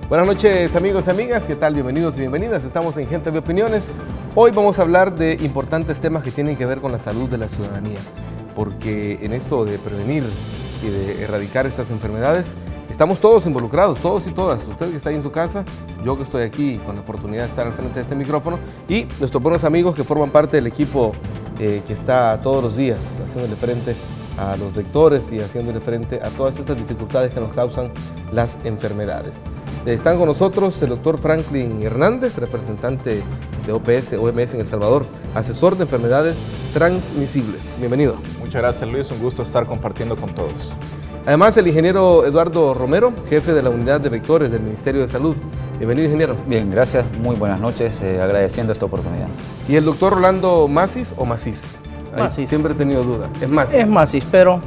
Buenas noches amigos y amigas, ¿qué tal? Bienvenidos y bienvenidas, estamos en Gente de Opiniones. Hoy vamos a hablar de importantes temas que tienen que ver con la salud de la ciudadanía, porque en esto de prevenir y de erradicar estas enfermedades, estamos todos involucrados, todos y todas. Usted que está ahí en su casa, yo que estoy aquí con la oportunidad de estar al frente de este micrófono y nuestros buenos amigos que forman parte del equipo que está todos los días haciéndole frente a los vectores y haciéndole frente a todas estas dificultades que nos causan las enfermedades. Están con nosotros el doctor Franklin Hernández, representante de OMS en El Salvador, asesor de enfermedades transmisibles. Bienvenido. Muchas gracias, Luis, un gusto estar compartiendo con todos. Además, el ingeniero Eduardo Romero, jefe de la unidad de vectores del Ministerio de Salud. Bienvenido, ingeniero. Bien, gracias, muy buenas noches, agradeciendo esta oportunidad. Y el doctor Rolando Macis o Macis. Macis. Siempre he tenido duda. Es Macis. Es Macis, pero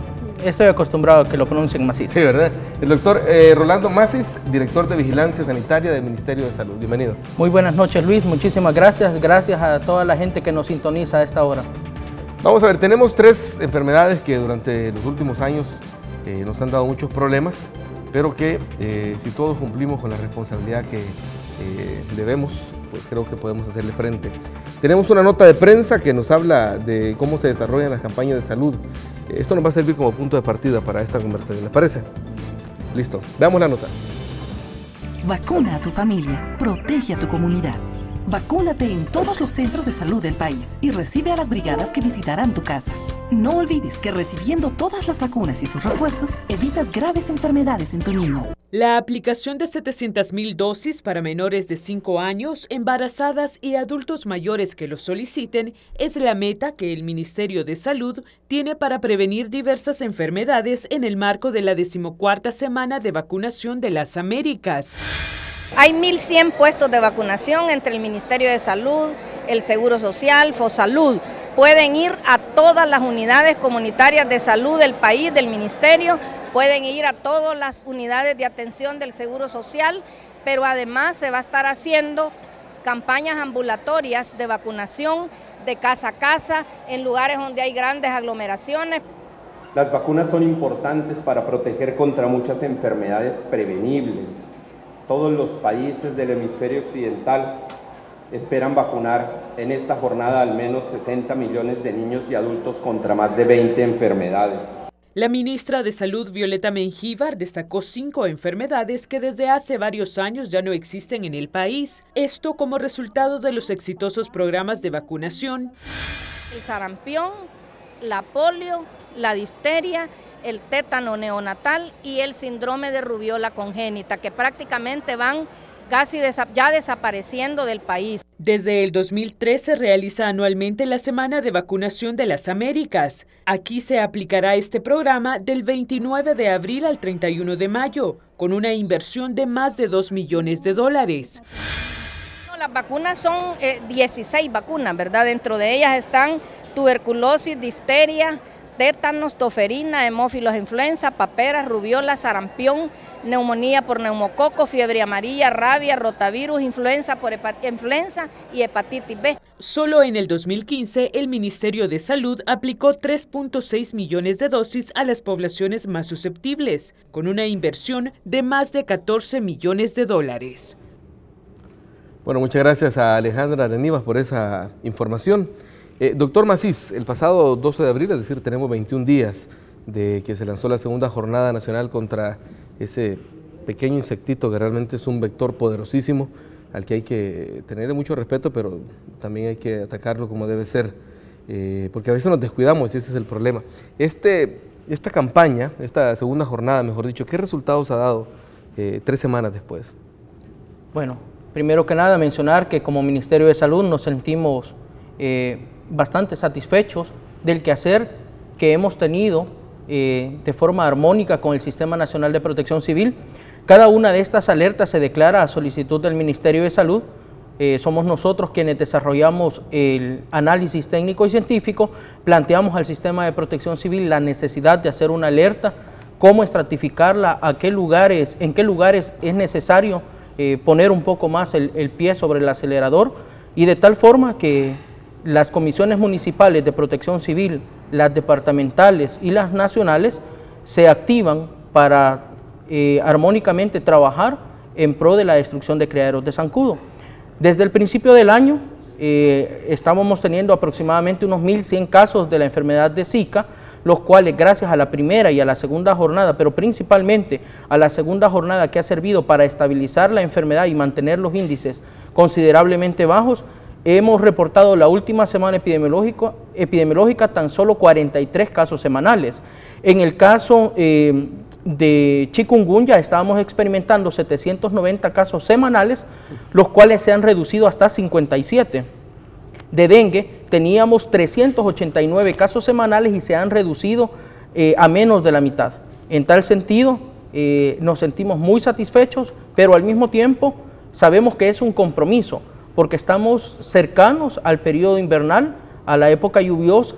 estoy acostumbrado a que lo pronuncien Macis. Sí, ¿verdad? El doctor Rolando Macis, director de Vigilancia Sanitaria del Ministerio de Salud. Bienvenido. Muy buenas noches, Luis. Muchísimas gracias. Gracias a toda la gente que nos sintoniza a esta hora. Vamos a ver, tenemos tres enfermedades que durante los últimos años nos han dado muchos problemas, pero que si todos cumplimos con la responsabilidad que debemos, pues creo que podemos hacerle frente. Tenemos una nota de prensa que nos habla de cómo se desarrollan las campañas de salud. Esto nos va a servir como punto de partida para esta conversación, ¿les parece? Listo, veamos la nota. Vacuna a tu familia, protege a tu comunidad. Vacúnate en todos los centros de salud del país y recibe a las brigadas que visitarán tu casa. No olvides que recibiendo todas las vacunas y sus refuerzos, evitas graves enfermedades en tu niño. La aplicación de 700.000 dosis para menores de 5 años, embarazadas y adultos mayores que lo soliciten es la meta que el Ministerio de Salud tiene para prevenir diversas enfermedades en el marco de la 14ª semana de vacunación de las Américas. Hay 1.100 puestos de vacunación entre el Ministerio de Salud, el Seguro Social, Fosalud. Pueden ir a todas las unidades comunitarias de salud del país, del Ministerio, pueden ir a todas las unidades de atención del Seguro Social, pero además se va a estar haciendo campañas ambulatorias de vacunación de casa a casa, en lugares donde hay grandes aglomeraciones. Las vacunas son importantes para proteger contra muchas enfermedades prevenibles. Todos los países del hemisferio occidental esperan vacunar en esta jornada al menos 60 millones de niños y adultos contra más de 20 enfermedades. La ministra de Salud, Violeta Mengíbar, destacó 5 enfermedades que desde hace varios años ya no existen en el país. Esto como resultado de los exitosos programas de vacunación. El sarampión, la polio, la difteria, el tétano neonatal y el síndrome de rubiola congénita, que prácticamente van casi ya desapareciendo del país. Desde el 2013 se realiza anualmente la Semana de Vacunación de las Américas. Aquí se aplicará este programa del 29 de abril al 31 de mayo, con una inversión de más de $2 millones. Las vacunas son 16 vacunas, ¿verdad? Dentro de ellas están tuberculosis, difteria, tétanos, toferina, hemófilos influenza, paperas, rubiola, sarampión, neumonía por neumococo, fiebre amarilla, rabia, rotavirus, influenza por influenza y hepatitis B. Solo en el 2015, el Ministerio de Salud aplicó 3.6 millones de dosis a las poblaciones más susceptibles, con una inversión de más de $14 millones. Bueno, muchas gracias a Alejandra Arenivas por esa información. Doctor Macis, el pasado 12 de abril, es decir, tenemos 21 días de que se lanzó la segunda jornada nacional contra ese pequeño insectito que realmente es un vector poderosísimo, al que hay que tenerle mucho respeto, pero también hay que atacarlo como debe ser, porque a veces nos descuidamos y ese es el problema. Esta campaña, esta segunda jornada, mejor dicho, ¿qué resultados ha dado 3 semanas después? Bueno, primero que nada mencionar que como Ministerio de Salud nos sentimos bastante satisfechos del quehacer que hemos tenido de forma armónica con el Sistema Nacional de Protección Civil. Cada una de estas alertas se declara a solicitud del Ministerio de Salud. Somos nosotros quienes desarrollamos el análisis técnico y científico, planteamos al Sistema de Protección Civil la necesidad de hacer una alerta, cómo estratificarla, en qué lugares es necesario poner un poco más el pie sobre el acelerador, y de tal forma que las comisiones municipales de protección civil, las departamentales y las nacionales se activan para armónicamente trabajar en pro de la destrucción de criaderos de zancudo. Desde el principio del año estábamos teniendo aproximadamente unos 1.100 casos de la enfermedad de Zika, los cuales gracias a la primera y a la segunda jornada, pero principalmente a la segunda jornada que ha servido para estabilizar la enfermedad y mantener los índices considerablemente bajos, hemos reportado la última semana epidemiológica tan solo 43 casos semanales. En el caso de chikungunya estábamos experimentando 790 casos semanales, los cuales se han reducido hasta 57. De dengue teníamos 389 casos semanales y se han reducido a menos de la mitad. En tal sentido, nos sentimos muy satisfechos, pero al mismo tiempo sabemos que es un compromiso, porque estamos cercanos al periodo invernal, a la época lluviosa,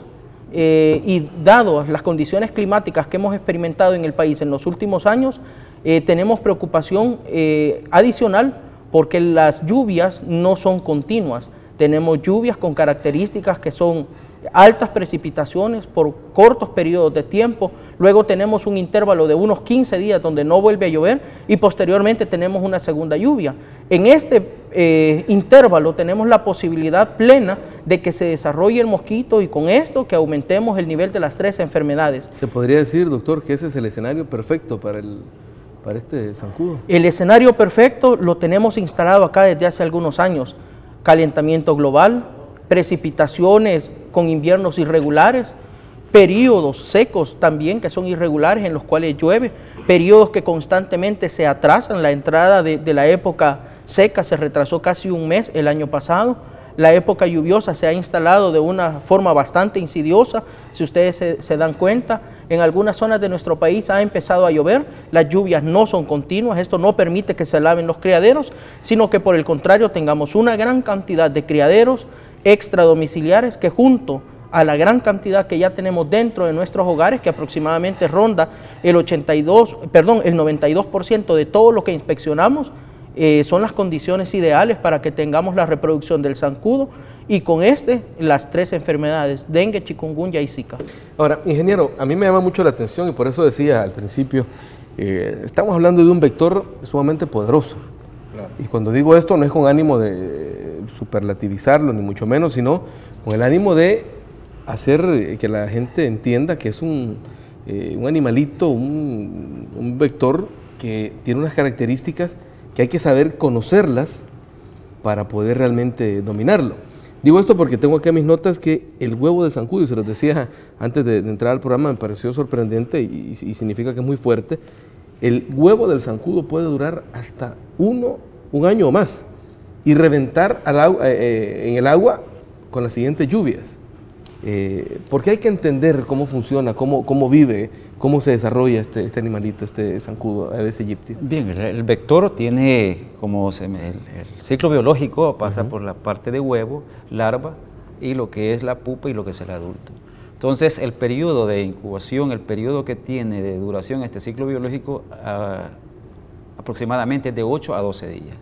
y dado las condiciones climáticas que hemos experimentado en el país en los últimos años, tenemos preocupación adicional porque las lluvias no son continuas. Tenemos lluvias con características que son altas precipitaciones por cortos periodos de tiempo, luego tenemos un intervalo de unos 15 días donde no vuelve a llover y posteriormente tenemos una segunda lluvia. En este intervalo tenemos la posibilidad plena de que se desarrolle el mosquito y con esto que aumentemos el nivel de las 3 enfermedades. ¿Se podría decir, doctor, que ese es el escenario perfecto para este zancudo? El escenario perfecto lo tenemos instalado acá desde hace algunos años. Calentamiento global, precipitaciones con inviernos irregulares, periodos secos también que son irregulares en los cuales llueve, periodos que constantemente se atrasan. La entrada de la época seca se retrasó casi un mes el año pasado. La época lluviosa se ha instalado de una forma bastante insidiosa. Si ustedes se dan cuenta, en algunas zonas de nuestro país ha empezado a llover, las lluvias no son continuas, esto no permite que se laven los criaderos, sino que por el contrario tengamos una gran cantidad de criaderos extradomiciliares que junto a la gran cantidad que ya tenemos dentro de nuestros hogares, que aproximadamente ronda el 92% de todo lo que inspeccionamos, son las condiciones ideales para que tengamos la reproducción del zancudo y con las 3 enfermedades, dengue, chikungunya y Zika. Ahora, ingeniero, a mí me llama mucho la atención y por eso decía al principio, estamos hablando de un vector sumamente poderoso. Claro. Y cuando digo esto no es con ánimo de superlativizarlo, ni mucho menos, sino con el ánimo de hacer que la gente entienda que es un animalito, un vector que tiene unas características que hay que saber conocerlas para poder realmente dominarlo. Digo esto porque tengo aquí a mis notas que el huevo de zancudo, y se los decía antes de entrar al programa, me pareció sorprendente y significa que es muy fuerte. El huevo del zancudo puede durar hasta un año o más y reventar en el agua con las siguientes lluvias. Porque hay que entender cómo funciona, cómo vive, cómo se desarrolla este animalito, este zancudo Aedes aegypti. Bien, el vector tiene como el ciclo biológico, pasa por la parte de huevo, larva y lo que es la pupa y lo que es el adulto. Entonces el periodo de incubación, el periodo que tiene de duración este ciclo biológico aproximadamente es de 8 a 12 días.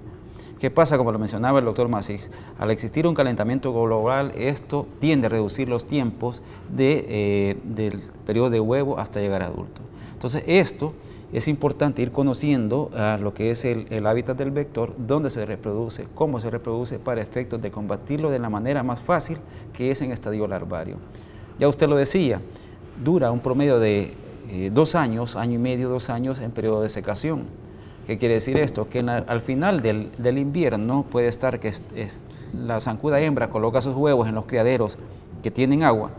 ¿Qué pasa? Como lo mencionaba el doctor Masís, al existir un calentamiento global, esto tiende a reducir los tiempos del periodo de huevo hasta llegar a adulto. Entonces esto es importante ir conociendo lo que es el hábitat del vector, dónde se reproduce, cómo se reproduce para efectos de combatirlo de la manera más fácil que es en estadio larvario. Ya usted lo decía, dura un promedio de 2 años, año y medio, 2 años en periodo de secación. ¿Qué quiere decir esto? Que al final del invierno puede estar que la zancuda hembra coloca sus huevos en los criaderos que tienen agua.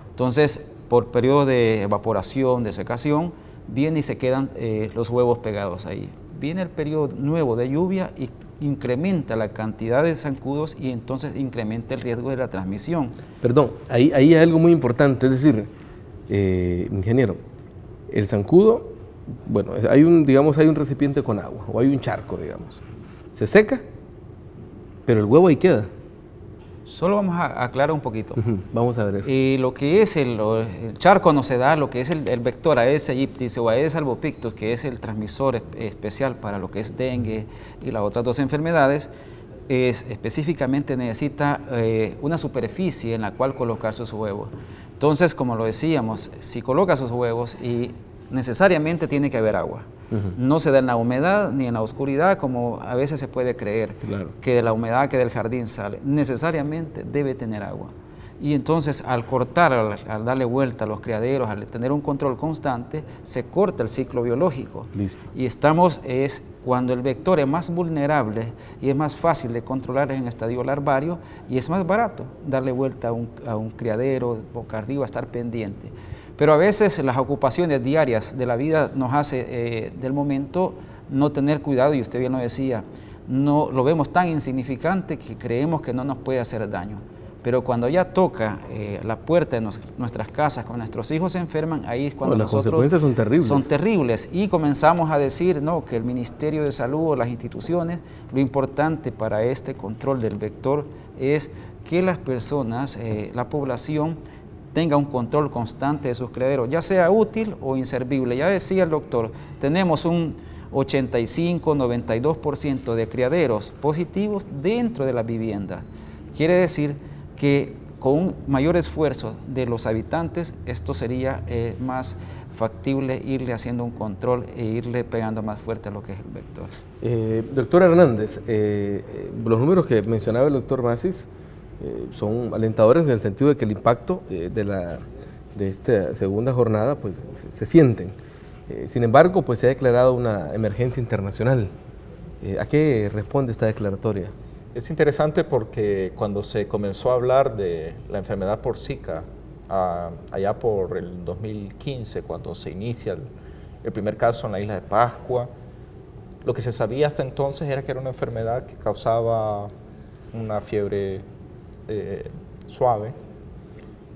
Entonces, por periodo de evaporación, de secación, viene y se quedan los huevos pegados ahí. Viene el periodo nuevo de lluvia y incrementa la cantidad de zancudos y entonces incrementa el riesgo de la transmisión. Perdón, ahí hay algo muy importante, es decir, ingeniero, el zancudo, bueno, hay un recipiente con agua o hay un charco, digamos. Se seca, pero el huevo ahí queda. Solo vamos a aclarar un poquito. Vamos a ver eso. Y lo que es el charco no se da, lo que es el vector Aedes aegypti o Aedes albopictus, que es el transmisor especial para lo que es dengue y las otras 2 enfermedades, específicamente necesita una superficie en la cual colocar sus huevos. Entonces, como lo decíamos, si coloca sus huevos y necesariamente tiene que haber agua. No se da en la humedad ni en la oscuridad, como a veces se puede creer, que de la humedad que del jardín sale. Necesariamente debe tener agua. Y entonces al cortar, al darle vuelta a los criaderos, al tener un control constante, se corta el ciclo biológico. Listo. Y es cuando el vector es más vulnerable y es más fácil de controlar en el estadio larvario, y es más barato darle vuelta a un criadero, boca arriba, estar pendiente. Pero a veces las ocupaciones diarias de la vida nos hace del momento no tener cuidado, y usted bien lo decía, no, lo vemos tan insignificante que creemos que no nos puede hacer daño. Pero cuando ya toca la puerta de nuestras casas, cuando nuestros hijos se enferman, ahí es cuando las consecuencias son terribles. Son terribles, y comenzamos a decir no, que el Ministerio de Salud o las instituciones, lo importante para este control del vector es que las personas, la población, tenga un control constante de sus criaderos, ya sea útil o inservible. Ya decía el doctor, tenemos un 85-92% de criaderos positivos dentro de la vivienda. Quiere decir que con un mayor esfuerzo de los habitantes, esto sería más factible irle haciendo un control e irle pegando más fuerte a lo que es el vector. Doctor Hernández, los números que mencionaba el doctor Macis son alentadores en el sentido de que el impacto de esta segunda jornada pues, se sienten. Sin embargo, pues se ha declarado una emergencia internacional. ¿A qué responde esta declaratoria? Es interesante porque cuando se comenzó a hablar de la enfermedad por Zika, allá por el 2015, cuando se inicia el primer caso en la isla de Pascua, lo que se sabía hasta entonces era que era una enfermedad que causaba una fiebre suave,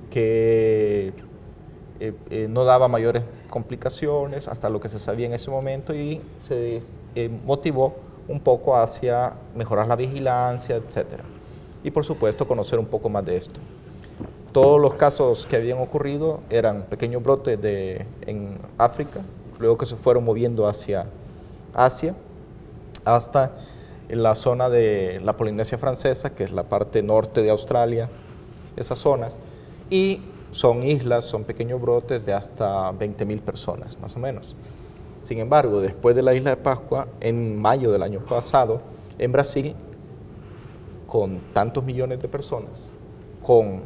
que no daba mayores complicaciones hasta lo que se sabía en ese momento, y se motivó un poco hacia mejorar la vigilancia, etc. Y por supuesto conocer un poco más de esto. Todos los casos que habían ocurrido eran pequeños brotes en África, luego que se fueron moviendo hacia Asia, hasta en la zona de la Polinesia Francesa, que es la parte norte de Australia, esas zonas, y son islas, son pequeños brotes de hasta 20.000 personas, más o menos. Sin embargo, después de la isla de Pascua, en mayo del año pasado, en Brasil, con tantos millones de personas, con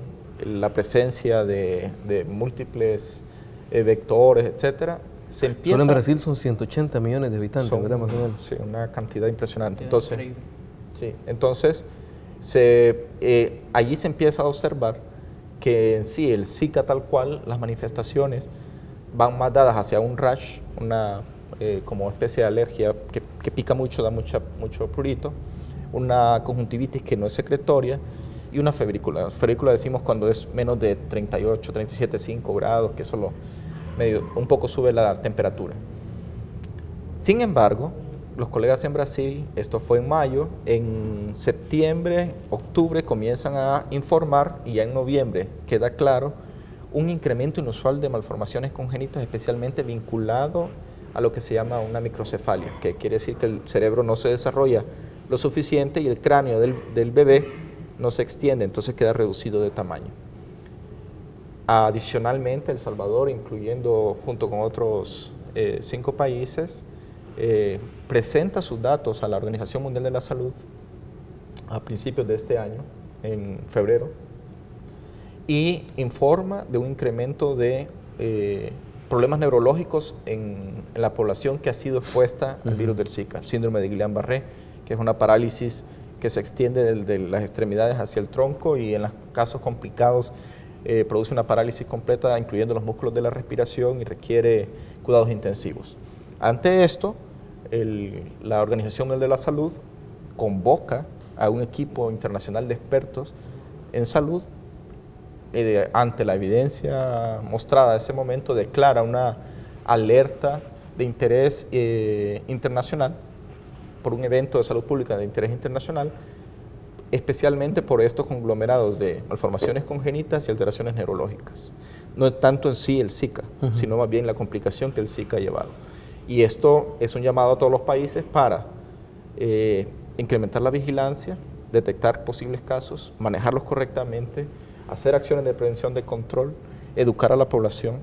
la presencia de múltiples vectores, etcétera, se empieza... Solo en Brasil son 180 millones de habitantes, ¿verdad? Más o menos. Sí, una cantidad impresionante. Entonces, allí se empieza a observar que en sí el Zika tal cual, las manifestaciones van más dadas hacia un rash, una como especie de alergia que pica mucho, da mucho prurito, una conjuntivitis que no es secretoria, y una febrícula. Febrícula decimos cuando es menos de 38, 37,5 grados, que eso un poco sube la temperatura. Sin embargo, los colegas en Brasil, esto fue en mayo, en septiembre, octubre comienzan a informar, y ya en noviembre queda claro un incremento inusual de malformaciones congénitas, especialmente vinculado a lo que se llama una microcefalia, que quiere decir que el cerebro no se desarrolla lo suficiente y el cráneo del bebé no se extiende, entonces queda reducido de tamaño. Adicionalmente, El Salvador, incluyendo junto con otros 5 países, presenta sus datos a la Organización Mundial de la Salud a principios de este año, en febrero, y informa de un incremento de problemas neurológicos en la población que ha sido expuesta al virus del Zika, síndrome de Guillain-Barré, que es una parálisis que se extiende de las extremidades hacia el tronco, y en los casos complicados produce una parálisis completa, incluyendo los músculos de la respiración, y requiere cuidados intensivos. Ante esto, la Organización Mundial de la Salud convoca a un equipo internacional de expertos en salud. Ante la evidencia mostrada en ese momento, declara una alerta de interés internacional por un evento de salud pública de interés internacional, especialmente por estos conglomerados de malformaciones congénitas y alteraciones neurológicas. No tanto en sí el Zika, sino más bien la complicación que el Zika ha llevado. Y esto es un llamado a todos los países para incrementar la vigilancia, detectar posibles casos, manejarlos correctamente, hacer acciones de prevención, de control, educar a la población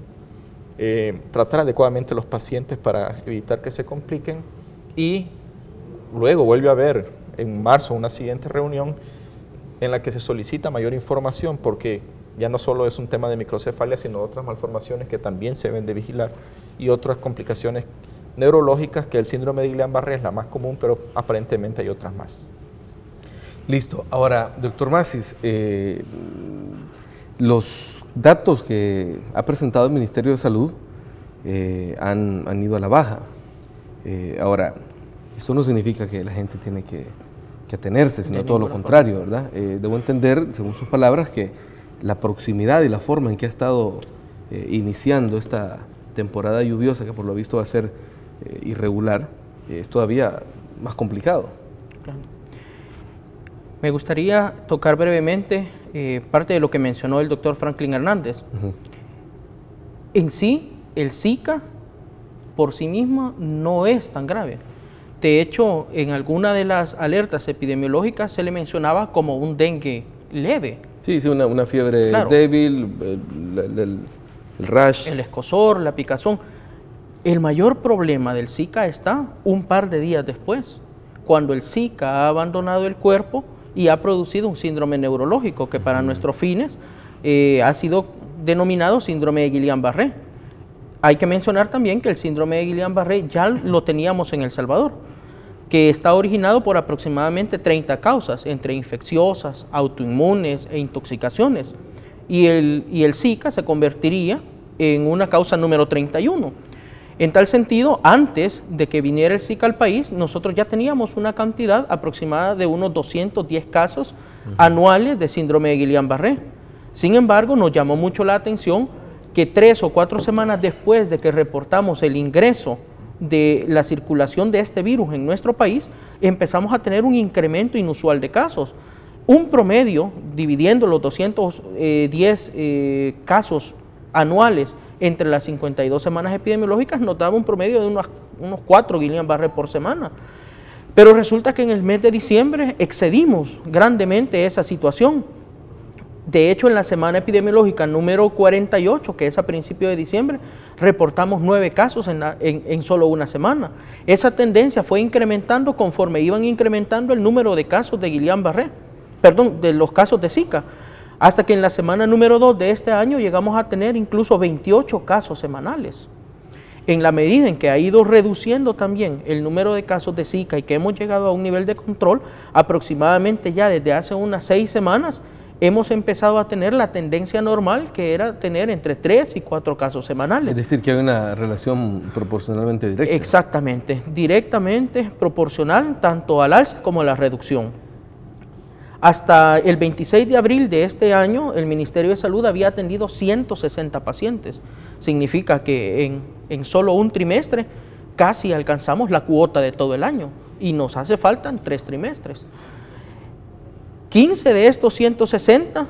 tratar adecuadamente a los pacientes para evitar que se compliquen, y luego vuelve a haber en marzo una siguiente reunión en la que se solicita mayor información, porque ya no solo es un tema de microcefalia, sino otras malformaciones que también se deben de vigilar y otras complicaciones neurológicas, que el síndrome de Guillain-Barré es la más común, pero aparentemente hay otras más. Listo. Ahora, doctor Masis, los datos que ha presentado el Ministerio de Salud han ido a la baja. Ahora, esto no significa que la gente tiene que atenerse, sino todo lo contrario, ¿verdad? Debo entender, según sus palabras, que la proximidad y la forma en que ha estado iniciando esta temporada lluviosa, que por lo visto va a ser irregular, es todavía más complicado. Claro. Me gustaría tocar brevemente parte de lo que mencionó el doctor Franklin Hernández. En sí, el Zika por sí mismo no es tan grave. De hecho, en alguna de las alertas epidemiológicas se le mencionaba como un dengue leve. Sí, sí, una fiebre débil, el rash. El escozor, la picazón. El mayor problema del Zika está un par de días después, cuando el Zika ha abandonado el cuerpo y ha producido un síndrome neurológico que para nuestros fines ha sido denominado síndrome de Guillain-Barré. Hay que mencionar también que el síndrome de Guillain-Barré ya lo teníamos en El Salvador, que está originado por aproximadamente 30 causas, entre infecciosas, autoinmunes e intoxicaciones. Y el Zika se convertiría en una causa número 31. En tal sentido, antes de que viniera el Zika al país, nosotros ya teníamos una cantidad aproximada de unos 210 casos anuales de síndrome de Guillain-Barré. Sin embargo, nos llamó mucho la atención que 3 o 4 semanas después de que reportamos el ingreso de la circulación de este virus en nuestro país, empezamos a tener un incremento inusual de casos. Un promedio, dividiendo los 210 casos anuales entre las 52 semanas epidemiológicas, nos daba un promedio de unos 4 Guillain-Barré por semana. Pero resulta que en el mes de diciembre excedimos grandemente esa situación. De hecho, en la semana epidemiológica número 48, que es a principios de diciembre, reportamos 9 casos en solo una semana. Esa tendencia fue incrementando conforme iban incrementando el número de casos de Guillain-Barré, perdón, de los casos de Zika, hasta que en la semana número 2 de este año llegamos a tener incluso 28 casos semanales. En la medida en que ha ido reduciendo también el número de casos de Zika y que hemos llegado a un nivel de control, aproximadamente ya desde hace unas 6 semanas, hemos empezado a tener la tendencia normal, que era tener entre 3 y 4 casos semanales. Es decir, que hay una relación proporcionalmente directa. Exactamente, directamente proporcional tanto al alza como a la reducción. Hasta el 26 de abril de este año, el Ministerio de Salud había atendido 160 pacientes. Significa que en solo un trimestre casi alcanzamos la cuota de todo el año y nos hace falta 3 trimestres. 15 de estos 160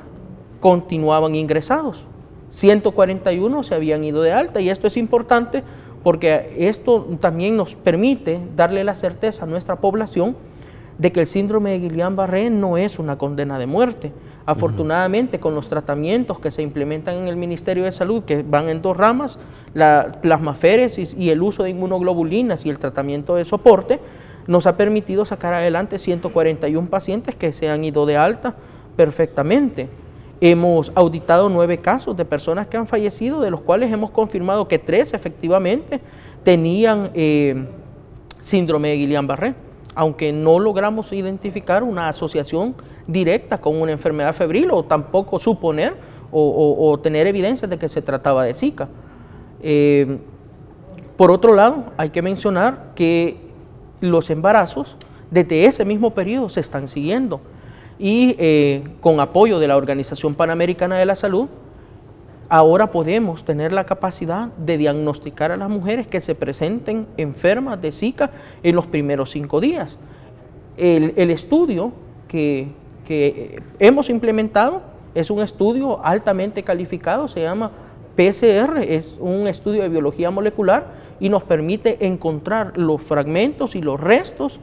continuaban ingresados, 141 se habían ido de alta, y esto es importante porque esto también nos permite darle la certeza a nuestra población de que el síndrome de Guillain-Barré no es una condena de muerte. Afortunadamente, con los tratamientos que se implementan en el Ministerio de Salud, que van en 2 ramas, la plasmaféresis y el uso de inmunoglobulinas y el tratamiento de soporte, nos ha permitido sacar adelante 141 pacientes que se han ido de alta perfectamente. Hemos auditado 9 casos de personas que han fallecido, de los cuales hemos confirmado que 3 efectivamente tenían síndrome de Guillain-Barré, aunque no logramos identificar una asociación directa con una enfermedad febril o tampoco suponer o tener evidencias de que se trataba de Zika. Por otro lado, hay que mencionar que los embarazos desde ese mismo periodo se están siguiendo y con apoyo de la Organización Panamericana de la Salud, ahora podemos tener la capacidad de diagnosticar a las mujeres que se presenten enfermas de Zika en los primeros 5 días. El estudio que hemos implementado es un estudio altamente calificado, se llama PCR, es un estudio de biología molecular y nos permite encontrar los fragmentos y los restos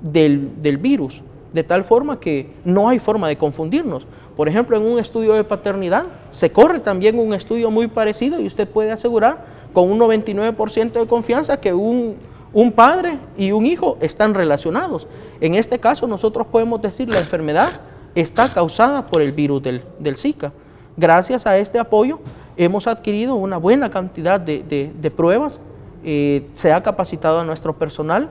del virus, de tal forma que no hay forma de confundirnos. Por ejemplo, en un estudio de paternidad se corre también un estudio muy parecido y usted puede asegurar con un 99% de confianza que un padre y un hijo están relacionados. En este caso nosotros podemos decir la enfermedad está causada por el virus del Zika. Gracias a este apoyo hemos adquirido una buena cantidad de pruebas, se ha capacitado a nuestro personal.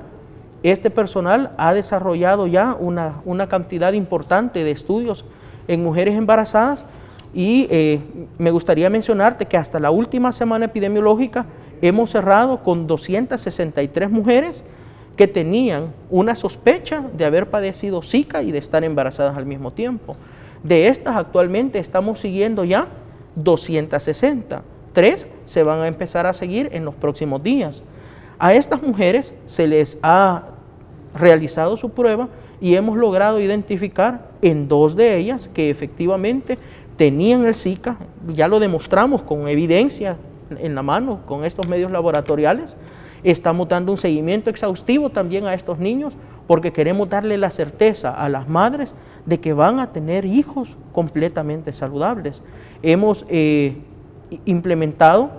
Este personal ha desarrollado ya una cantidad importante de estudios en mujeres embarazadas y me gustaría mencionarte que hasta la última semana epidemiológica hemos cerrado con 263 mujeres que tenían una sospecha de haber padecido Zika y de estar embarazadas al mismo tiempo. De estas actualmente estamos siguiendo ya 260. 3 se van a empezar a seguir en los próximos días. A estas mujeres se les ha realizado su prueba y hemos logrado identificar en 2 de ellas que efectivamente tenían el Zika. Ya lo demostramos con evidencia en la mano, con estos medios laboratoriales. Estamos dando un seguimiento exhaustivo también a estos niños porque queremos darle la certeza a las madres de que van a tener hijos completamente saludables. Hemos implementado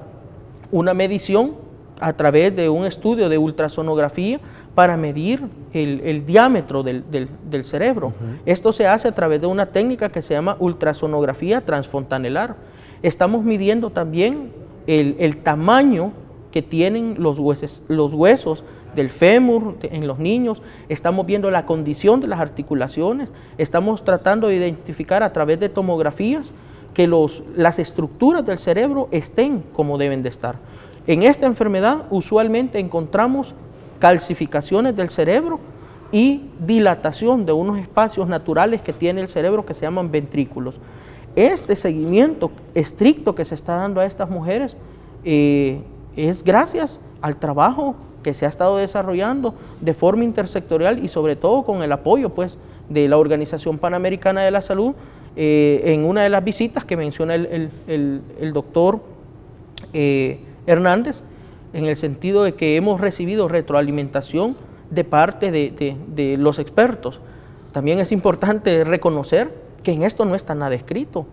una medición a través de un estudio de ultrasonografía para medir el diámetro del cerebro. Esto se hace a través de una técnica que se llama ultrasonografía transfontanelar. Estamos midiendo también el tamaño que tienen los huesos del fémur en los niños, estamos viendo la condición de las articulaciones, estamos tratando de identificar a través de tomografías que las estructuras del cerebro estén como deben de estar. En esta enfermedad usualmente encontramos calcificaciones del cerebro y dilatación de unos espacios naturales que tiene el cerebro que se llaman ventrículos. Este seguimiento estricto que se está dando a estas mujeres es gracias al trabajo que se ha estado desarrollando de forma intersectorial y sobre todo con el apoyo pues, de la Organización Panamericana de la Salud en una de las visitas que menciona el doctor Hernández, en el sentido de que hemos recibido retroalimentación de parte de los expertos. También es importante reconocer que en esto no está nada escrito.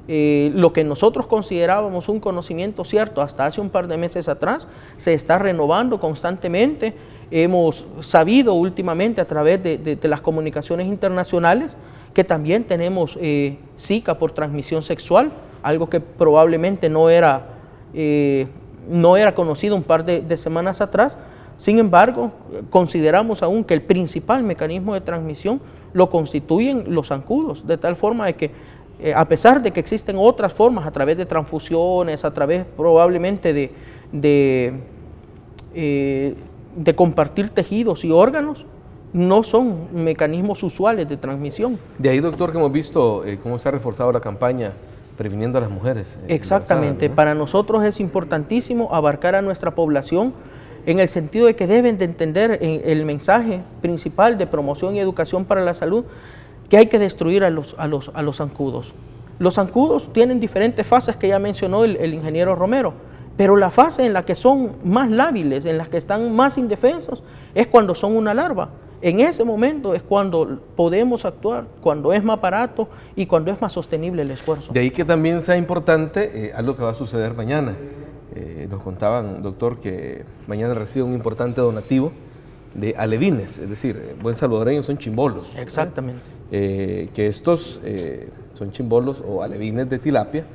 Lo que nosotros considerábamos un conocimiento cierto hasta hace un par de meses atrás, se está renovando constantemente. Hemos sabido últimamente a través de las comunicaciones internacionales que también tenemos Zika por transmisión sexual, algo que probablemente no era conocido un par de semanas atrás. Sin embargo, consideramos aún que el principal mecanismo de transmisión lo constituyen los zancudos, de tal forma de que a pesar de que existen otras formas a través de transfusiones, a través probablemente de compartir tejidos y órganos, no son mecanismos usuales de transmisión. De ahí, doctor, que hemos visto cómo se ha reforzado la campaña previniendo a las mujeres. Exactamente, ¿no? Para nosotros es importantísimo abarcar a nuestra población en el sentido de que deben de entender el mensaje principal de promoción y educación para la salud, que hay que destruir a los zancudos. Los zancudos tienen diferentes fases que ya mencionó el ingeniero Romero, pero la fase en la que son más lábiles, en las que están más indefensos, es cuando son una larva. En ese momento es cuando podemos actuar, cuando es más barato y cuando es más sostenible el esfuerzo. De ahí que también sea importante algo que va a suceder mañana. Nos contaban, doctor, que mañana recibe un importante donativo de alevines, es decir, buen salvadoreño son chimbolos. Exactamente. Que estos son chimbolos o alevines de tilapia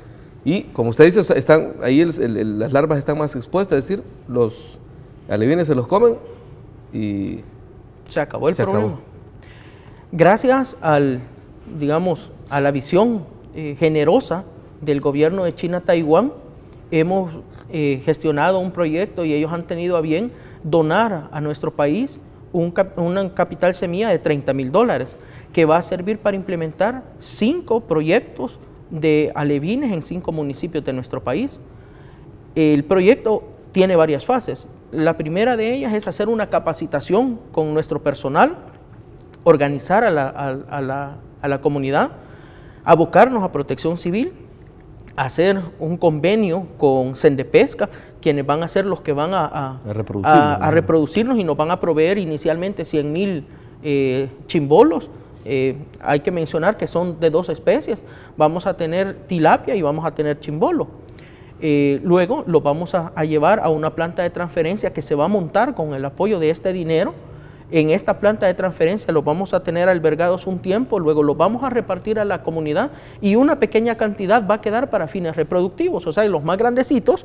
y, como usted dice, están ahí las larvas están más expuestas, es decir, los alevines se los comen y se acabó el problema. Gracias a la visión generosa del gobierno de China-Taiwán, hemos gestionado un proyecto y ellos han tenido a bien donar a nuestro país un capital semilla de $30,000 que va a servir para implementar 5 proyectos de alevines en 5 municipios de nuestro país. El proyecto tiene varias fases. La primera de ellas es hacer una capacitación con nuestro personal, organizar a la comunidad, abocarnos a Protección Civil, hacer un convenio con Sendepesca, quienes van a ser los que van a reproducirnos y nos van a proveer inicialmente 100,000 chimbolos. Hay que mencionar que son de 2 especies, vamos a tener tilapia y vamos a tener chimbolo. Luego lo vamos a llevar a una planta de transferencia que se va a montar con el apoyo de este dinero. En esta planta de transferencia los vamos a tener albergados un tiempo, luego los vamos a repartir a la comunidad y una pequeña cantidad va a quedar para fines reproductivos. O sea, los más grandecitos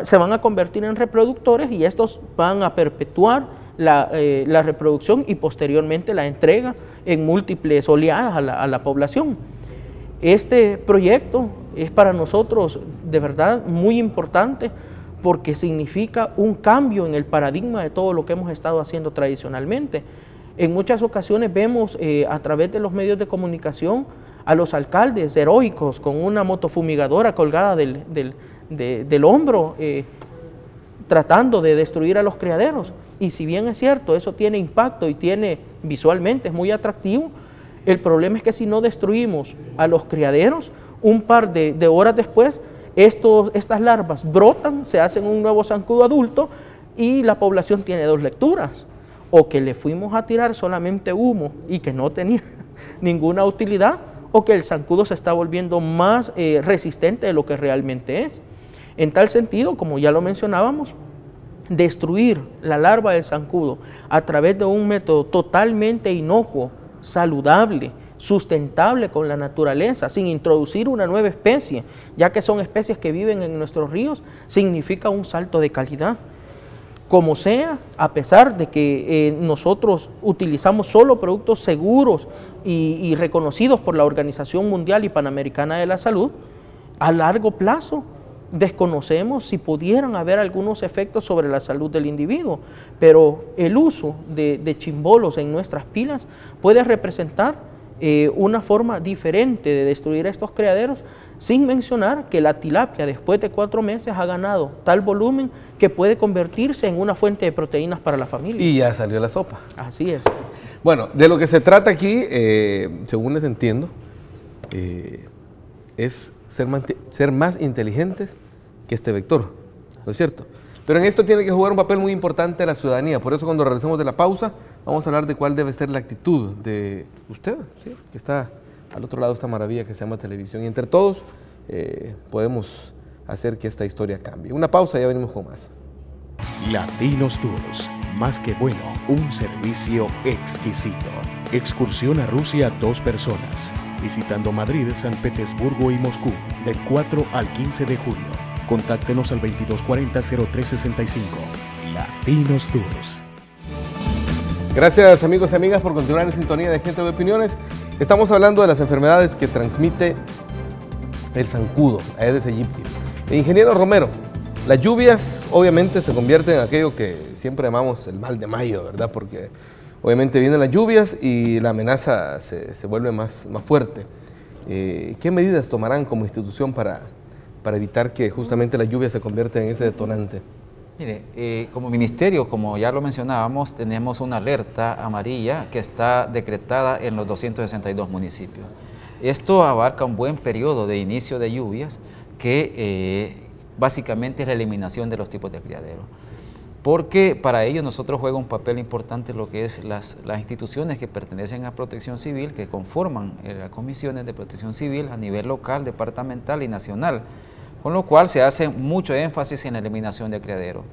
se van a convertir en reproductores y estos van a perpetuar la reproducción y posteriormente la entrega en múltiples oleadas a la población. Este proyecto es para nosotros de verdad muy importante porque significa un cambio en el paradigma de todo lo que hemos estado haciendo tradicionalmente. En muchas ocasiones vemos a través de los medios de comunicación a los alcaldes heroicos con una motofumigadora colgada del hombro tratando de destruir a los criaderos. Y si bien es cierto, eso tiene impacto y visualmente es muy atractivo, el problema es que si no destruimos a los criaderos, un par de horas después, estas larvas brotan, se hacen un nuevo zancudo adulto y la población tiene dos lecturas. O que le fuimos a tirar solamente humo y que no tenía ninguna utilidad, o que el zancudo se está volviendo más resistente de lo que realmente es. En tal sentido, como ya lo mencionábamos, destruir la larva del zancudo a través de un método totalmente inocuo, saludable, sustentable con la naturaleza, sin introducir una nueva especie, ya que son especies que viven en nuestros ríos, significa un salto de calidad. Como sea, a pesar de que nosotros utilizamos solo productos seguros y reconocidos por la Organización Mundial y Panamericana de la Salud, a largo plazo desconocemos si pudieran haber algunos efectos sobre la salud del individuo, pero el uso de chimbolos en nuestras pilas puede representar una forma diferente de destruir estos criaderos, sin mencionar que la tilapia después de 4 meses ha ganado tal volumen que puede convertirse en una fuente de proteínas para la familia. Y ya salió la sopa. Así es. Bueno, de lo que se trata aquí, según les entiendo, es ser más inteligentes que este vector, ¿no es cierto? Pero en esto tiene que jugar un papel muy importante la ciudadanía. Por eso cuando regresemos de la pausa, vamos a hablar de cuál debe ser la actitud de usted, ¿sí? Que está al otro lado de esta maravilla que se llama televisión. Y entre todos podemos hacer que esta historia cambie. Una pausa y ya venimos con más. Latinos Tours, más que bueno, un servicio exquisito. Excursión a Rusia 2 personas, visitando Madrid, San Petersburgo y Moscú, del 4 al 15 de julio. Contáctenos al 2240-0365. Latinos Tours. Gracias amigos y amigas por continuar en sintonía de Gente de Opiniones. Estamos hablando de las enfermedades que transmite el zancudo, Aedes aegypti. Ingeniero Romero, las lluvias obviamente se convierten en aquello que siempre llamamos el mal de mayo, ¿verdad? Porque obviamente vienen las lluvias y la amenaza se vuelve más fuerte. ¿Qué medidas tomarán como institución para evitar que justamente la lluvia se convierta en ese detonante? Mire, como ministerio, como ya lo mencionábamos, tenemos una alerta amarilla que está decretada en los 262 municipios. Esto abarca un buen periodo de inicio de lluvias que básicamente es la eliminación de los tipos de criadero. Porque para ello nosotros juega un papel importante lo que es las instituciones que pertenecen a Protección Civil, que conforman las comisiones de Protección Civil a nivel local, departamental y nacional, con lo cual se hace mucho énfasis en la eliminación de criadero.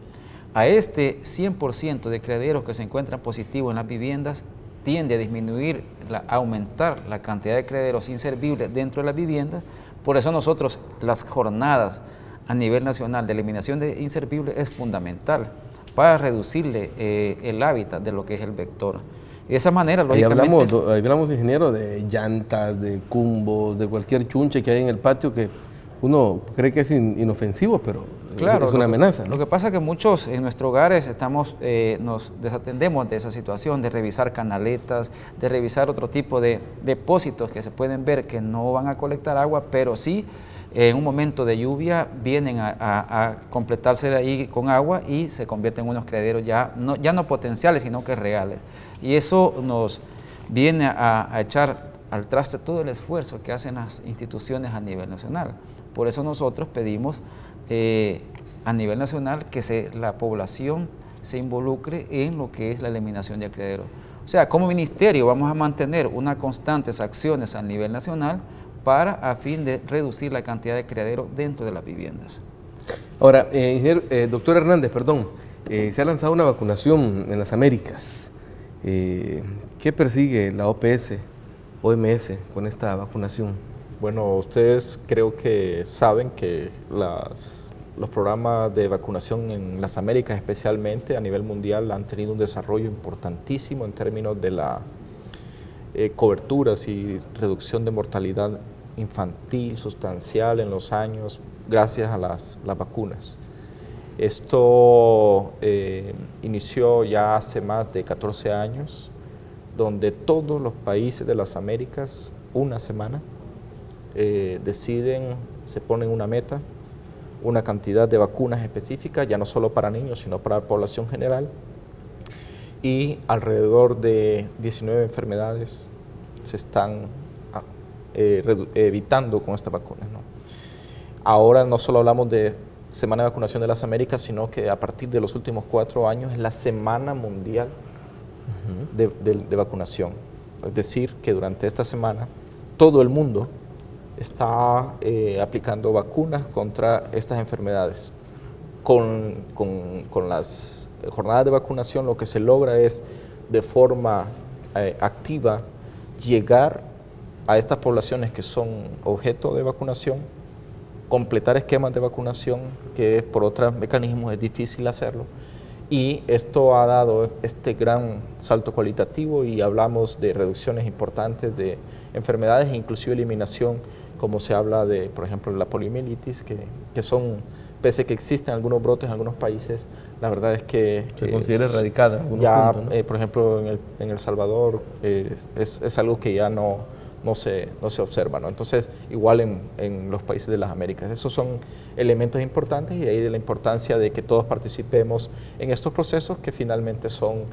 A este 100% de criaderos que se encuentran positivos en las viviendas tiende a disminuir, a aumentar la cantidad de criaderos inservibles dentro de las viviendas. Por eso nosotros las jornadas a nivel nacional de eliminación de inservibles es fundamental para reducirle el hábitat de lo que es el vector. De esa manera, lógicamente... Ahí hablamos, ingeniero, de llantas, de cumbos, de cualquier chunche que hay en el patio que uno cree que es inofensivo, pero claro, es una amenaza, ¿no? Lo que pasa es que muchos en nuestros hogares nos desatendemos de esa situación, de revisar canaletas, de revisar otro tipo de depósitos que se pueden ver que no van a colectar agua, pero sí en un momento de lluvia vienen a completarse de ahí con agua y se convierten en unos criaderos ya no potenciales, sino que reales. Y eso nos viene a echar al traste todo el esfuerzo que hacen las instituciones a nivel nacional. Por eso nosotros pedimos a nivel nacional que la población se involucre en lo que es la eliminación de criaderos. O sea, como ministerio vamos a mantener unas constantes acciones a nivel nacional para a fin de reducir la cantidad de criaderos dentro de las viviendas. Ahora, doctor Hernández, perdón, se ha lanzado una vacunación en las Américas. ¿Qué persigue la OMS con esta vacunación? Bueno, ustedes creo que saben que los programas de vacunación en las Américas, especialmente a nivel mundial, han tenido un desarrollo importantísimo en términos de la coberturas y reducción de mortalidad infantil sustancial en los años gracias a las vacunas. Esto inició ya hace más de 14 años, donde todos los países de las Américas, una semana, deciden, se ponen una meta, una cantidad de vacunas específicas, ya no solo para niños, sino para la población general, y alrededor de 19 enfermedades se están evitando con estas vacunas, ¿no? Ahora no solo hablamos de Semana de Vacunación de las Américas, sino que a partir de los últimos 4 años es la Semana Mundial de Vacunación. Es decir, que durante esta semana todo el mundo está aplicando vacunas contra estas enfermedades. Con las jornadas de vacunación lo que se logra es de forma activa llegar a estas poblaciones que son objeto de vacunación, completar esquemas de vacunación que por otros mecanismos es difícil hacerlo, y esto ha dado este gran salto cualitativo y hablamos de reducciones importantes de enfermedades e inclusive eliminación, como se habla de, por ejemplo, la poliomielitis, que son, pese a que existen algunos brotes en algunos países, la verdad es que se considera erradicada en algunos ya, puntos, ¿no? Por ejemplo, en El Salvador es algo que ya no se observa, ¿no? Entonces, igual en los países de las Américas. Esos son elementos importantes y de ahí de la importancia de que todos participemos en estos procesos que finalmente son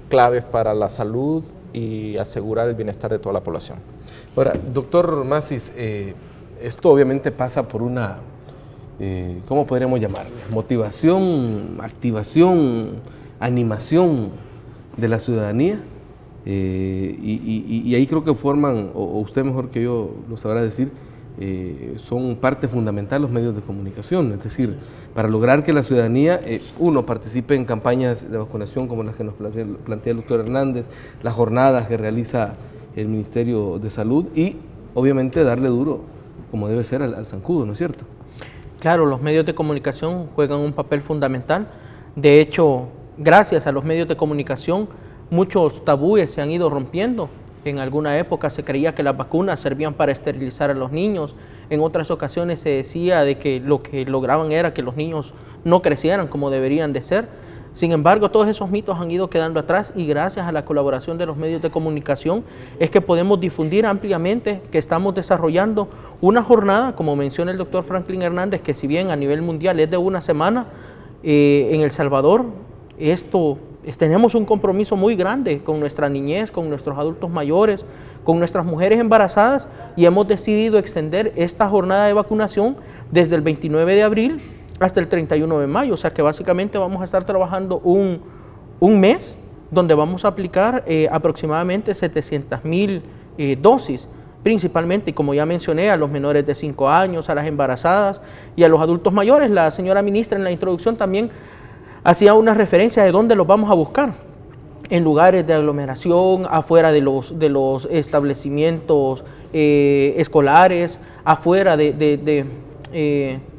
claves para la salud y asegurar el bienestar de toda la población. Ahora, doctor Macis, esto obviamente pasa por una, ¿cómo podríamos llamarle? Motivación, activación, animación de la ciudadanía. Y ahí creo que forman, o usted mejor que yo lo sabrá decir, son parte fundamental los medios de comunicación, es decir, para lograr que la ciudadanía, uno, participe en campañas de vacunación como las que nos plantea el doctor Hernández, las jornadas que realiza el Ministerio de Salud y obviamente darle duro, como debe ser, al zancudo, ¿no es cierto? Claro, los medios de comunicación juegan un papel fundamental. De hecho, gracias a los medios de comunicación, muchos tabúes se han ido rompiendo. En alguna época se creía que las vacunas servían para esterilizar a los niños. En otras ocasiones se decía de que lo que lograban era que los niños no crecieran como deberían de ser. Sin embargo, todos esos mitos han ido quedando atrás y gracias a la colaboración de los medios de comunicación es que podemos difundir ampliamente que estamos desarrollando una jornada, como menciona el doctor Franklin Hernández, que si bien a nivel mundial es de una semana, en El Salvador tenemos un compromiso muy grande con nuestra niñez, con nuestros adultos mayores, con nuestras mujeres embarazadas y hemos decidido extender esta jornada de vacunación desde el 29 de abril hasta el 31 de mayo, o sea que básicamente vamos a estar trabajando un mes donde vamos a aplicar aproximadamente 700,000 dosis, principalmente, y como ya mencioné, a los menores de 5 años, a las embarazadas y a los adultos mayores. La señora ministra en la introducción también hacía una referencia de dónde los vamos a buscar, en lugares de aglomeración, afuera de los establecimientos escolares, afuera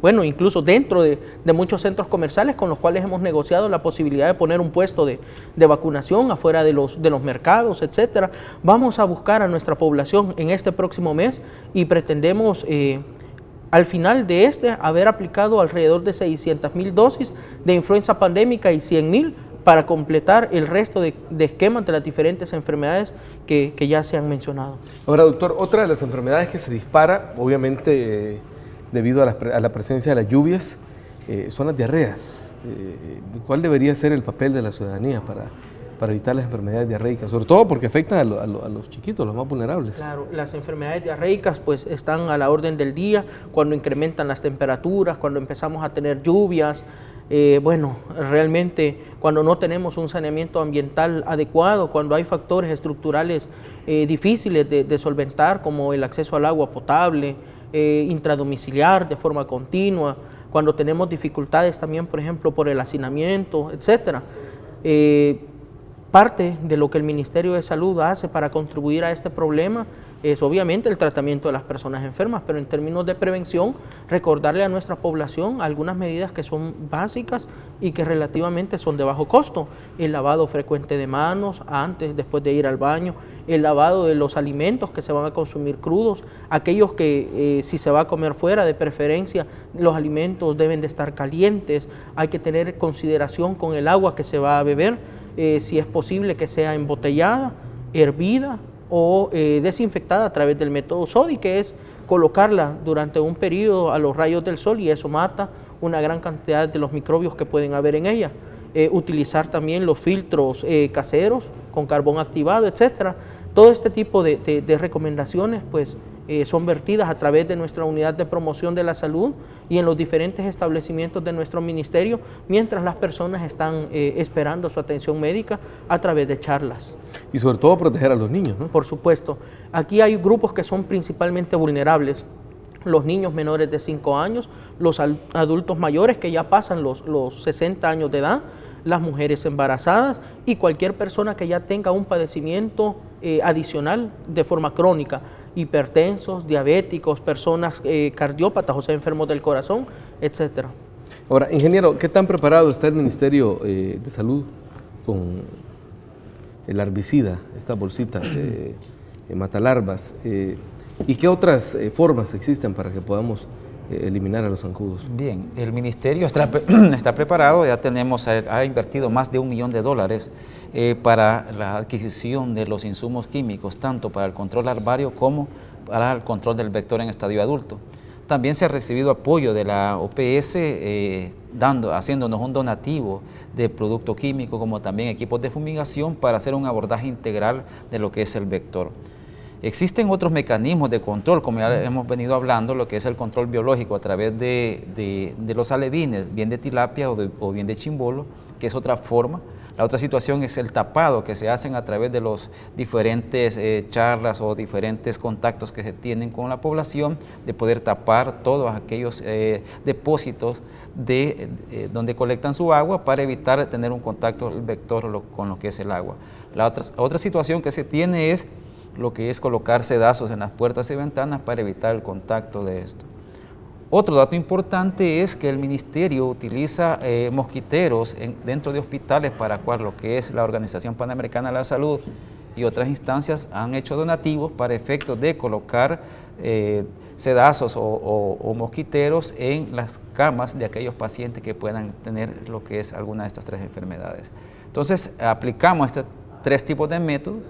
bueno, incluso dentro de muchos centros comerciales con los cuales hemos negociado la posibilidad de poner un puesto de vacunación afuera de los mercados, etcétera. Vamos a buscar a nuestra población en este próximo mes y pretendemos al final de haber aplicado alrededor de 600,000 dosis de influenza pandémica y 100,000 para completar el resto de esquemas de las diferentes enfermedades que ya se han mencionado. Ahora, doctor, otra de las enfermedades que se dispara, obviamente debido a la presencia de las lluvias, son las diarreas. ¿Cuál debería ser el papel de la ciudadanía para evitar las enfermedades diarreicas? Sobre todo porque afectan a los chiquitos, los más vulnerables. Claro, las enfermedades diarreicas pues están a la orden del día cuando incrementan las temperaturas, cuando empezamos a tener lluvias. Bueno, realmente cuando no tenemos un saneamiento ambiental adecuado, cuando hay factores estructurales difíciles de solventar, como el acceso al agua potable, intradomiciliar de forma continua, cuando tenemos dificultades también, por ejemplo, por el hacinamiento, etcétera. Parte de lo que el Ministerio de Salud hace para contribuir a este problema es obviamente el tratamiento de las personas enfermas, pero en términos de prevención, recordarle a nuestra población algunas medidas que son básicas y que relativamente son de bajo costo. El lavado frecuente de manos antes, después de ir al baño, el lavado de los alimentos que se van a consumir crudos, aquellos que si se va a comer fuera, de preferencia, los alimentos deben de estar calientes, hay que tener consideración con el agua que se va a beber, si es posible que sea embotellada, hervida, o desinfectada a través del método SODI, que es colocarla durante un periodo a los rayos del sol y eso mata una gran cantidad de los microbios que pueden haber en ella. Utilizar también los filtros caseros con carbón activado, etcétera. Todo este tipo de recomendaciones pues son vertidas a través de nuestra unidad de promoción de la salud y en los diferentes establecimientos de nuestro ministerio, mientras las personas están esperando su atención médica a través de charlas. Y sobre todo proteger a los niños, ¿no? Por supuesto. Aquí hay grupos que son principalmente vulnerables. Los niños menores de 5 años, los adultos mayores que ya pasan los 60 años de edad, las mujeres embarazadas y cualquier persona que ya tenga un padecimiento adicional de forma crónica, hipertensos, diabéticos, personas cardiópatas, o sea, enfermos del corazón, etcétera. Ahora, ingeniero, ¿qué tan preparado está el Ministerio de Salud con el herbicida, estas bolsitas matalarvas? ¿Y qué otras formas existen para que podamos eliminar a los zancudos? Bien, el Ministerio está preparado, ya ha invertido más de $1 millón para la adquisición de los insumos químicos, tanto para el control larvario como para el control del vector en estadio adulto. También se ha recibido apoyo de la OPS, haciéndonos un donativo de producto químico, como también equipos de fumigación para hacer un abordaje integral de lo que es el vector. Existen otros mecanismos de control, como ya hemos venido hablando, lo que es el control biológico a través de los alevines, bien de tilapia o bien de chimbolo, que es otra forma. La otra situación es el tapado que se hacen a través de los diferentes charlas o diferentes contactos que se tienen con la población, de poder tapar todos aquellos depósitos donde colectan su agua para evitar tener un contacto del vector con lo que es el agua. La otra situación que se tiene es lo que es colocar sedazos en las puertas y ventanas para evitar el contacto de esto. Otro dato importante es que el Ministerio utiliza mosquiteros dentro de hospitales para lo que es la Organización Panamericana de la Salud y otras instancias han hecho donativos para efectos de colocar sedazos o mosquiteros en las camas de aquellos pacientes que puedan tener lo que es alguna de estas 3 enfermedades. Entonces, aplicamos estos 3 tipos de métodos.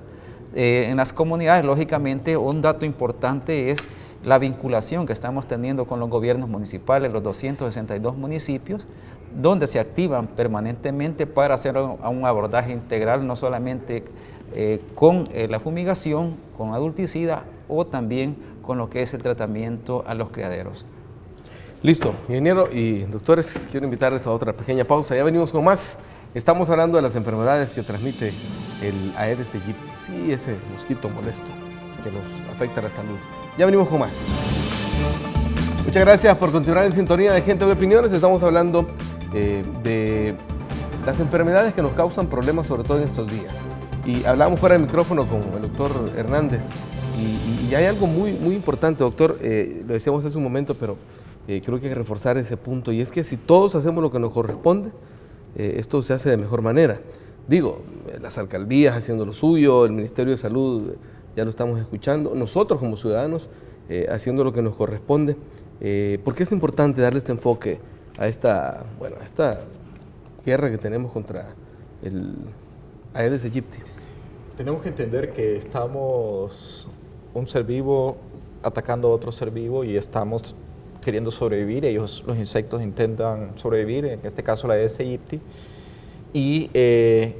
En las comunidades, lógicamente, un dato importante es la vinculación que estamos teniendo con los gobiernos municipales, los 262 municipios, donde se activan permanentemente para hacer un abordaje integral, no solamente con la fumigación, con adulticida o también con lo que es el tratamiento a los criaderos. Listo, ingeniero y doctores, quiero invitarles a otra pequeña pausa. Ya venimos con más. Estamos hablando de las enfermedades que transmite el Aedes aegypti. Sí, ese mosquito molesto que nos afecta a la salud. Ya venimos con más. Muchas gracias por continuar en sintonía de Gente de Opiniones. Estamos hablando de las enfermedades que nos causan problemas, sobre todo en estos días. Y hablábamos fuera del micrófono con el doctor Hernández. Y hay algo muy importante, doctor. Lo decíamos hace un momento, pero creo que hay que reforzar ese punto. Y es que si todos hacemos lo que nos corresponde, esto se hace de mejor manera. Digo, las alcaldías haciendo lo suyo, el Ministerio de Salud, ya lo estamos escuchando, nosotros como ciudadanos haciendo lo que nos corresponde. ¿Por qué es importante darle este enfoque a esta guerra que tenemos contra el Aedes aegypti? Tenemos que entender que estamos un ser vivo atacando a otro ser vivo y estamos queriendo sobrevivir. Ellos, los insectos, intentan sobrevivir, en este caso la Aedes aegypti, y el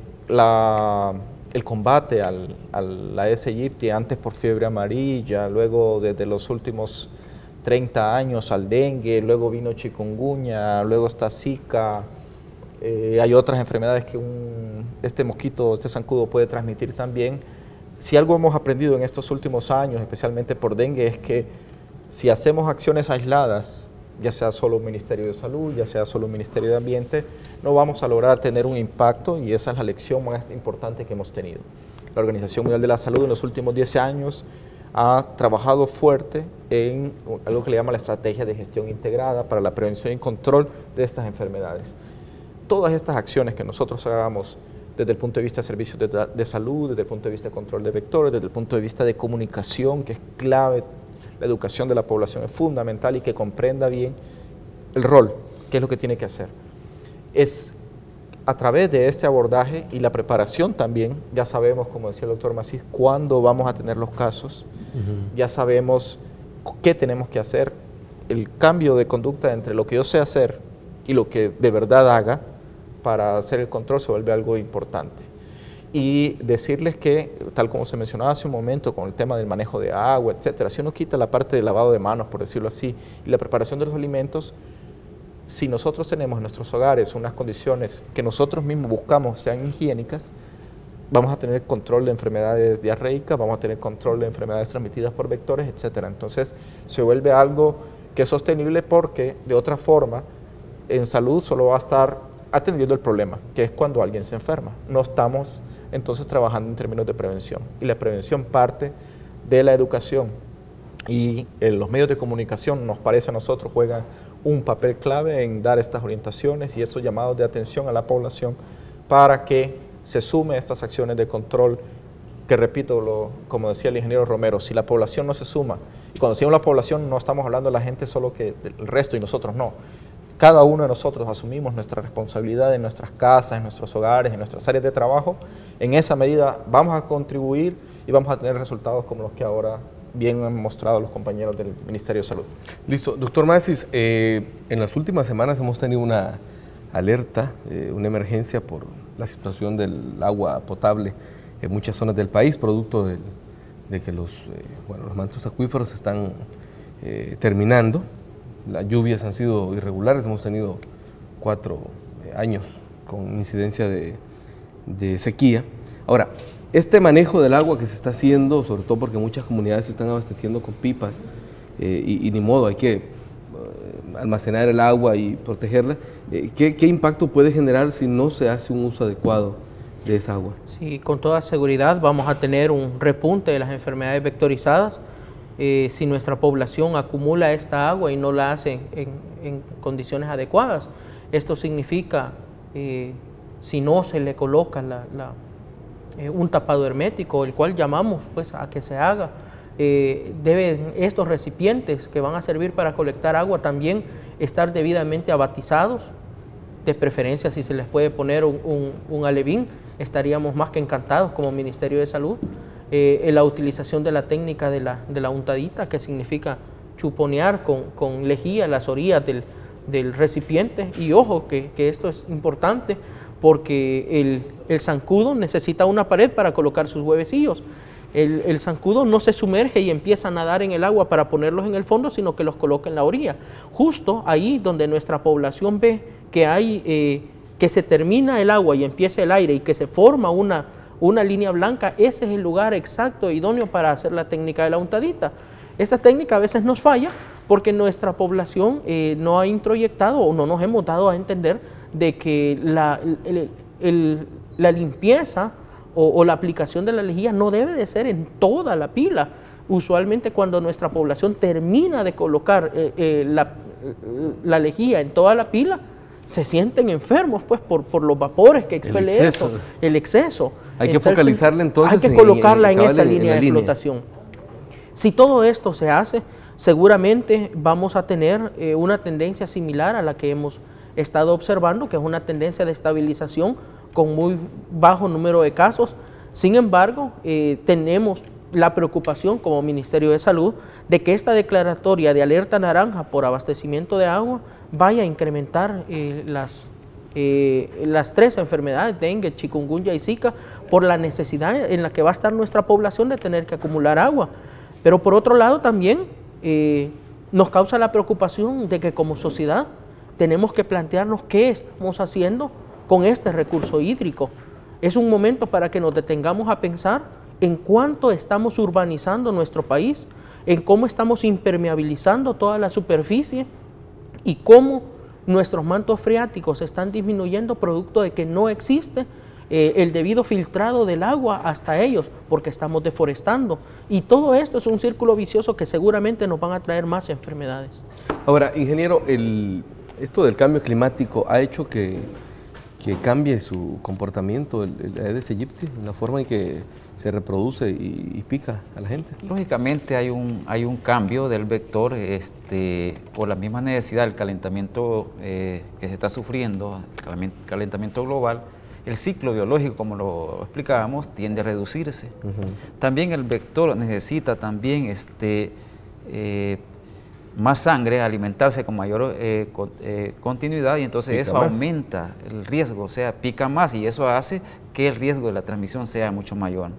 combate al Aedes aegypti, antes por fiebre amarilla, luego desde los últimos 30 años al dengue, luego vino chikungunya, luego está Zika, hay otras enfermedades que este mosquito, este zancudo puede transmitir también. Si algo hemos aprendido en estos últimos años, especialmente por dengue, es que si hacemos acciones aisladas ya sea solo Ministerio de Salud, ya sea solo Ministerio de Ambiente, no vamos a lograr tener un impacto, y esa es la lección más importante que hemos tenido. La Organización Mundial de la Salud en los últimos 10 años ha trabajado fuerte en algo que le llama la estrategia de gestión integrada para la prevención y control de estas enfermedades. Todas estas acciones que nosotros hagamos desde el punto de vista de servicios de salud, desde el punto de vista de control de vectores, desde el punto de vista de comunicación, que es clave, la educación de la población es fundamental y que comprenda bien el rol, qué es lo que tiene que hacer. Es a través de este abordaje y la preparación también, ya sabemos, como decía el doctor Macís, cuándo vamos a tener los casos, ya sabemos qué tenemos que hacer, el cambio de conducta entre lo que yo sé hacer y lo que de verdad haga para hacer el control se vuelve algo importante. Y decirles que, tal como se mencionaba hace un momento con el tema del manejo de agua, etcétera, si uno quita la parte del lavado de manos, por decirlo así, y la preparación de los alimentos, si nosotros tenemos en nuestros hogares unas condiciones que nosotros mismos buscamos sean higiénicas, vamos a tener control de enfermedades diarreicas, vamos a tener control de enfermedades transmitidas por vectores, etcétera. Entonces se vuelve algo que es sostenible, porque de otra forma en salud solo va a estar atendiendo el problema, que es cuando alguien se enferma. No estamos entonces trabajando en términos de prevención, y la prevención parte de la educación, y los medios de comunicación, nos parece a nosotros, juegan un papel clave en dar estas orientaciones y estos llamados de atención a la población para que se sume a estas acciones de control que, repito, como decía el ingeniero Romero, si la población no se suma, y cuando decimos la población no estamos hablando de la gente solo que del resto y nosotros no, cada uno de nosotros asumimos nuestra responsabilidad en nuestras casas, en nuestros hogares, en nuestras áreas de trabajo, en esa medida vamos a contribuir y vamos a tener resultados como los que ahora bien han mostrado los compañeros del Ministerio de Salud. Listo. Doctor Macís, en las últimas semanas hemos tenido una alerta, una emergencia por la situación del agua potable en muchas zonas del país, producto de que los mantos acuíferos están terminando. Las lluvias han sido irregulares, hemos tenido 4 años con incidencia de sequía. Ahora, este manejo del agua que se está haciendo, sobre todo porque muchas comunidades se están abasteciendo con pipas, y ni modo, hay que almacenar el agua y protegerla, ¿qué impacto puede generar si no se hace un uso adecuado de esa agua? Sí, con toda seguridad vamos a tener un repunte de las enfermedades vectorizadas. Si nuestra población acumula esta agua y no la hace en condiciones adecuadas. Esto significa, si no se le coloca un tapado hermético, el cual llamamos pues a que se haga, deben estos recipientes que van a servir para colectar agua también estar debidamente abatizados, de preferencia si se les puede poner un alevín, estaríamos más que encantados como Ministerio de Salud. La utilización de la técnica de la untadita, que significa chuponear con lejía las orillas del recipiente, y ojo que esto es importante porque el zancudo necesita una pared para colocar sus huevecillos. El zancudo no se sumerge y empieza a nadar en el agua para ponerlos en el fondo, sino que los coloca en la orilla. Justo ahí donde nuestra población ve que hay que se termina el agua y empieza el aire y que se forma una línea blanca, ese es el lugar exacto, idóneo para hacer la técnica de la untadita. Esta técnica a veces nos falla porque nuestra población no ha introyectado o no nos hemos dado a entender de que la limpieza o la aplicación de la lejía no debe de ser en toda la pila. Usualmente cuando nuestra población termina de colocar la lejía en toda la pila, se sienten enfermos pues por los vapores que expele eso, el exceso. Hay que focalizarla entonces. Hay que colocarla en esa línea de flotación. Si todo esto se hace, seguramente vamos a tener una tendencia similar a la que hemos estado observando, que es una tendencia de estabilización con muy bajo número de casos. Sin embargo, tenemos la preocupación como Ministerio de Salud de que esta declaratoria de alerta naranja por abastecimiento de agua vaya a incrementar las 3 enfermedades, dengue, chikungunya y zika, por la necesidad en la que va a estar nuestra población de tener que acumular agua. Pero por otro lado también nos causa la preocupación de que como sociedad tenemos que plantearnos qué estamos haciendo con este recurso hídrico. Es un momento para que nos detengamos a pensar en cuánto estamos urbanizando nuestro país, en cómo estamos impermeabilizando toda la superficie y cómo nuestros mantos freáticos están disminuyendo producto de que no existe el debido filtrado del agua hasta ellos, porque estamos deforestando. Y todo esto es un círculo vicioso que seguramente nos van a traer más enfermedades. Ahora, ingeniero, esto del cambio climático ha hecho que cambie su comportamiento el Aedes aegypti, la forma en que se reproduce y pica a la gente. Lógicamente hay un cambio del vector por la misma necesidad del calentamiento que se está sufriendo, el calentamiento global. El ciclo biológico, como lo explicábamos, tiende a reducirse. También el vector necesita también más sangre, alimentarse con mayor continuidad, y entonces eso aumenta el riesgo, o sea, pica más, y eso hace que el riesgo de la transmisión sea mucho mayor.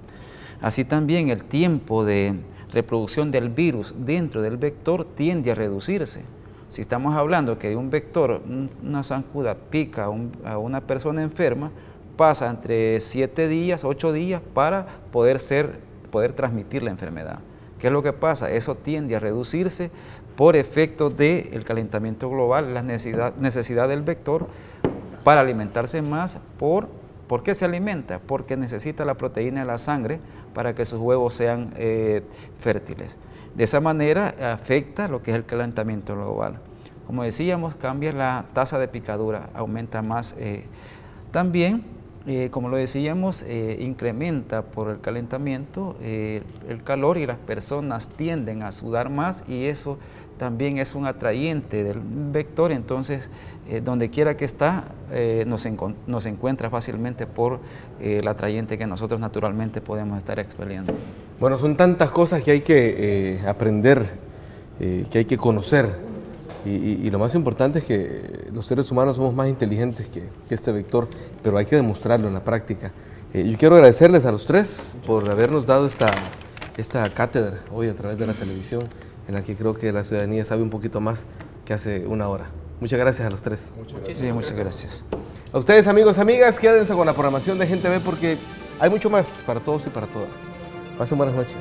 Así también el tiempo de reproducción del virus dentro del vector tiende a reducirse. Si estamos hablando que de un vector, una zancuda pica a una persona enferma, pasa entre 7 días, 8 días para poder transmitir la enfermedad. ¿Qué es lo que pasa? Eso tiende a reducirse por efecto del calentamiento global, la necesidad del vector para alimentarse más. ¿Por qué se alimenta? Porque necesita la proteína de la sangre para que sus huevos sean fértiles. De esa manera afecta lo que es el calentamiento global. Como decíamos, cambia la tasa de picadura, aumenta más. También, como lo decíamos, incrementa por el calentamiento el calor, y las personas tienden a sudar más, y eso también es un atrayente del vector. Entonces, donde quiera que está, nos encuentra fácilmente por el atrayente que nosotros naturalmente podemos estar expeliendo. Bueno, son tantas cosas que hay que aprender, que hay que conocer, y lo más importante es que los seres humanos somos más inteligentes que este vector, pero hay que demostrarlo en la práctica. Yo quiero agradecerles a los tres por habernos dado esta cátedra hoy a través de la televisión, en la que creo que la ciudadanía sabe un poquito más que hace una hora. Muchas gracias a los tres. Muchas gracias. A ustedes, amigos, amigas, quédense con la programación de Gente Ve, porque hay mucho más para todos y para todas. Pasen buenas noches.